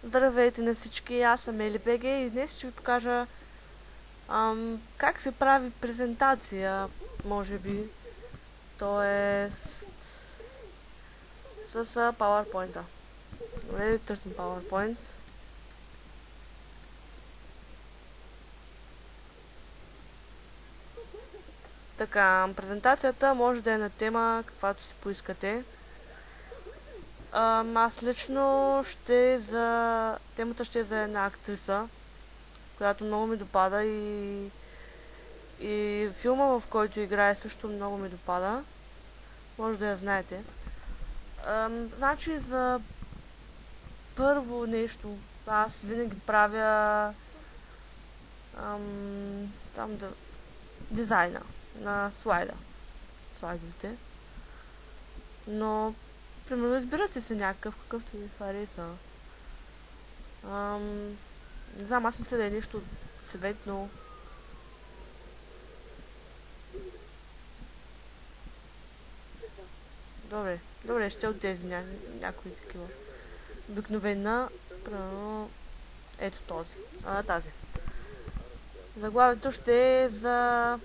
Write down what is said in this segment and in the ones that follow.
Здравейте на всички, аз съм Ели БГ и днес ще ви покажа как се прави презентация, може би, т.е. с PowerPoint-а. Добре, търсим PowerPoint. Така, презентацията може да е на тема, каквато си поискате. Аз лично темата ще е за една актриса, която много ми допада и филма, в който играе, също много ми допада. Може да я знаете. Значи за първо нещо, аз винаги правя дизайна на слайдовете. Но, примерно, избирате се някакъв, какъвто ви хареса. Не знам, аз мисля да е нещо цветно. Добре, ще от тези някои такива. Обикновена, примерно, ето тази. Заглавието ще е за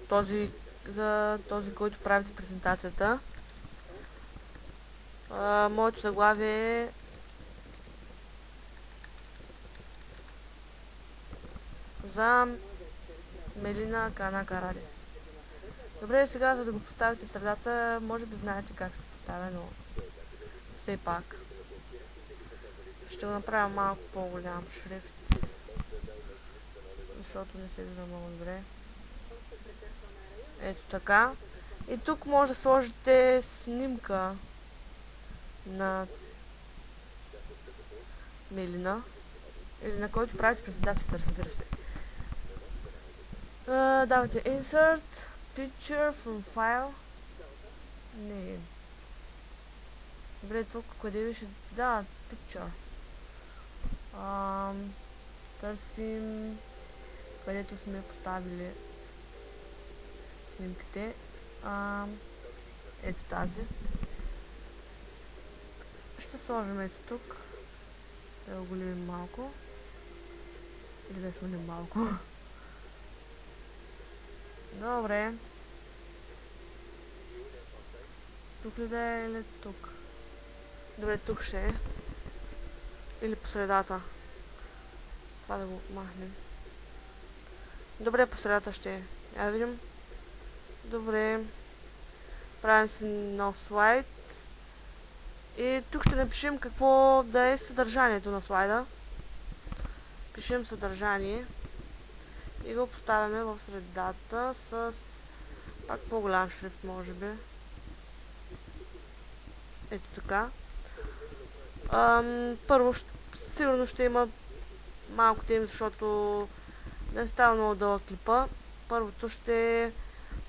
този, който правите презентацията. Моето заглавие е за Мелина Канакаралес. Добре, сега за да го поставите в средата, може би знаете как се поставя, но все пак ще го направя малко по-голям шрифт, защото не се вижда много добре. Ето така. И тук може да сложите снимка на Мелина, или на който правите презентацията, разбира се. Давайте Insert Picture from File. Не. Добре, тук къде беше? Да, Picture. Търсим където сме поставили снимките. Ето тази. Ще сложим ето тук. Да го големим малко. Или да сменим малко. Добре. Тук ли да е или тук? Добре, тук ще е. Или по средата. Това да го махнем. Добре, по средата ще е. Я да видим. Добре. Правим си нов слайд. И тук ще напишем какво да е съдържанието на слайда. Пишем съдържание. И го поставяме в средата с пак по-голям шрифт, може би. Ето така. Първо, сигурно ще има малко теми, защото не става много дълъг клипа. Първото ще е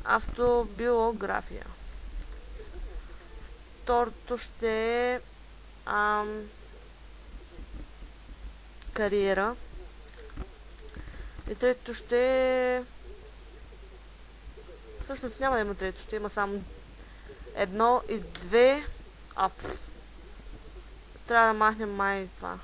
автобиография. Второто ще е кариера. И третото ще е... Всъщност няма да има трето, ще има само едно и две. Трябва да махнем май това.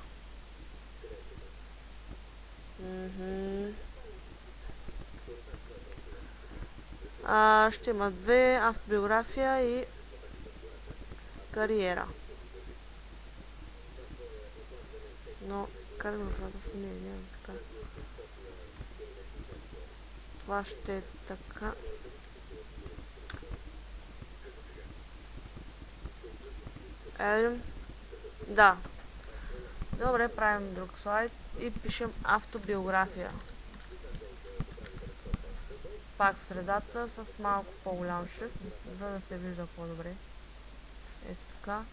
Ще има две, автобиография и кариера. Но, как да направя? Не, така. Това ще е така. Да. Добре, правим друг слайд и пишем автобиография. Пак в средата с малко по-голям шрифт, за да се вижда по-добре. Ето така.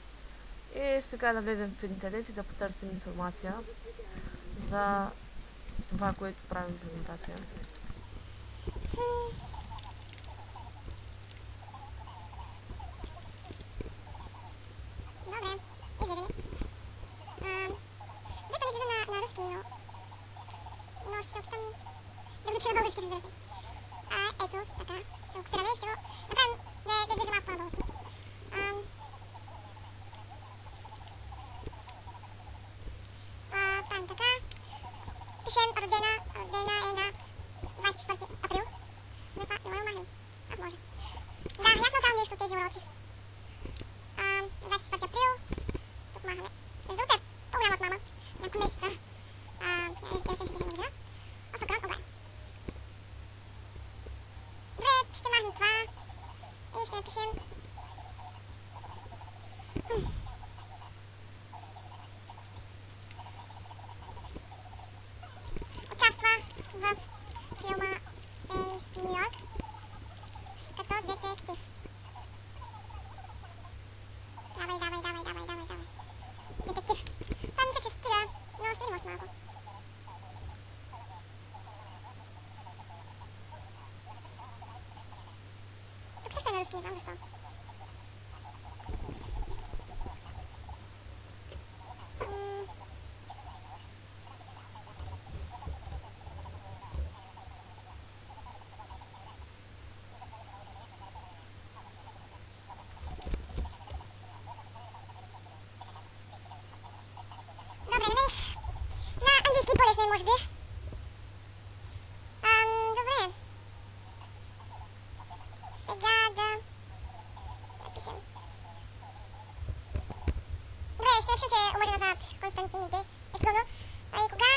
И сега да влезем в интернет и да потърсим информация за това, което правим презентация. Добре, излизали. Двете излиза на руски, но ще се опитам да го уча на български, разбира се. Ето, така. Ще го копираме и ще го направим да излиза малко по-на български. пишем родена е на 24 април. Не, това не мога да махнем. Може. Да, аз научавам нещо от тези уроци. 24 април. Тук махаме. Между другото е по-голяма от мама. Няколко месеца. 1967 година. От програм по-голяма. Добре, ще махнем това. И ще напишем... Участва в филма Сейнс Ню Йорк като детектив. Давай. Детектив. Това мисля, че стига, но още не може малко. Тук също е на руски, не знам защо. Добре, намерих. На английски по-лесно е, може би. Добре. Сега да напишем. Добре, ще напишем, че е омъжена за Константинидис. Естествено. И кога?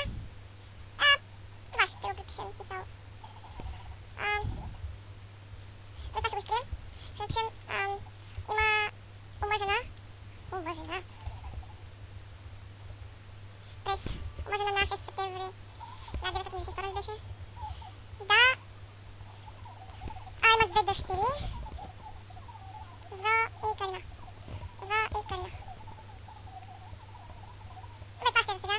Това ще го припишем. Смисъл. Това ще го изкрием. Ще напишем, има омъжена. През омъжена на 6 септември на 1992 беше. Да. Има две дъщери. Зо и Карина. Добре, това ще е за сега.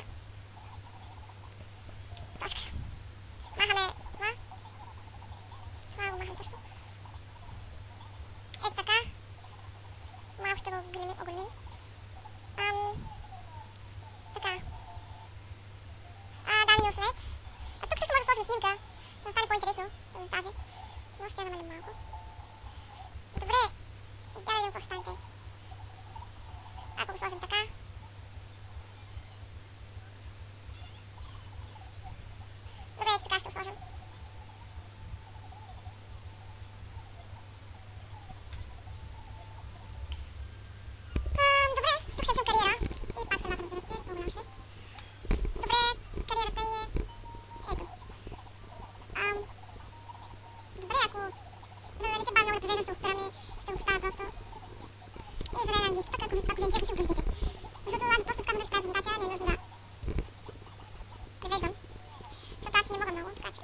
Точка. Махаме това. Това го махаме също. Ето така. Малко ще го оголемим. Така. Дай ми съвет. Тук също може да сложим снимка, да стане по-интересно тази. Но ще я намалим малко. Добре. Да видим какво ще стане. Ако го сложим така. Добре, ето така ще го сложим. Добре, тук ще начнем кариера. И пак самата, разбира се, споменам ще. Добре, кариерата е... Ето. Добре, ако не се бавно да превеждам, ще го вкараме, ще го поставя просто. И за мен английски, така ако не интересно, ще го гледате. Защото аз просто казвам да си тази презентация, не е нужно да превеждам. Защото аз не мога много, така че...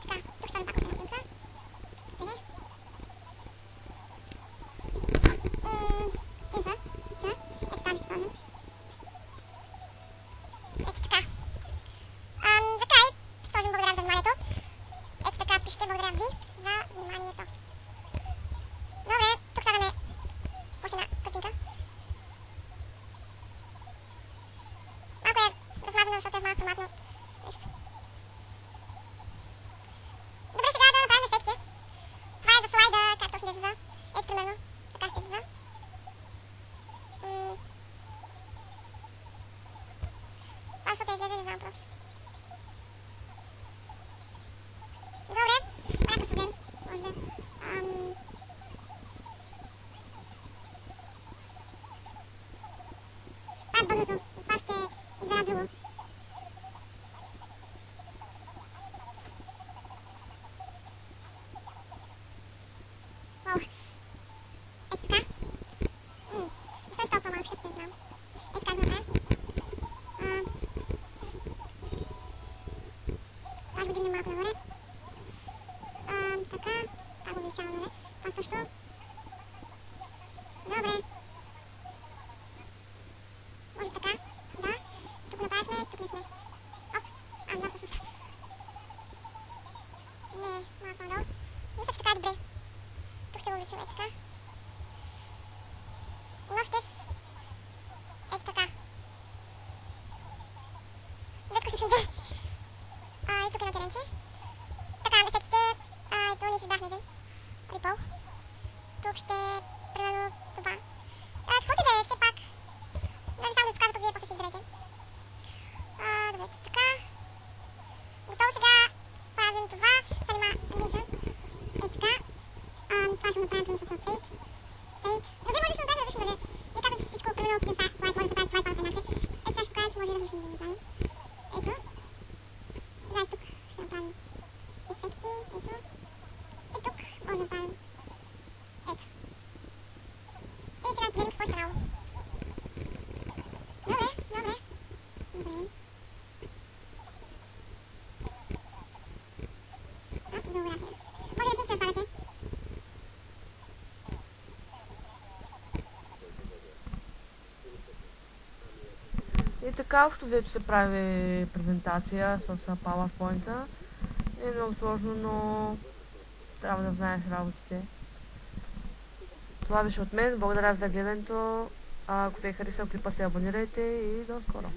Така, тук ще пак още една снимка. Добре. Insert, picture, ето тази ще сложим. Ето така. За край ще сложим благодаря за вниманието. Ето така пишете благодаря ви за вниманието. Добре, тук слагаме още една картинка. Малко е размазано, защото е малко форматно нещо. Добре, сега да направим ефекти. Това е за слайда, как точно да излиза. Ето примерно, така ще излиза. Това защото е излезе, не знам просто. Добре, някакъв проблем. Може да... Това е бъдното. Това ще избера друго. Вау. Ето така. Защо е толкова малко шрифт, не знам. Ето как да направя. Аз го дигнем малко нагоре. Така. Това го увеличавам нагоре. Това също. Добре. Може така. Да. Тук направихме, тук не сме. Оп. Да, всъщност. Не, малко надолу. Мисля, че така е добре. Тук ще го увеличим е така. Но ще... Ето така. Ветко ще чуде. И тук е на теренци. Така, ефектите. Ето ние си избрахме един. Рипъл. Тук ще... Примерно това. Каквото да е, все пак. Да не само да покажа, пък вие после си изберете. Добре, така. И така, общо взето се прави презентация с PowerPoint-а. Не е много сложно, но трябва да знаеш работите. Това беше от мен. Благодаря ви за гледането. Ако ви е харесал клипа, се абонирайте и до скоро.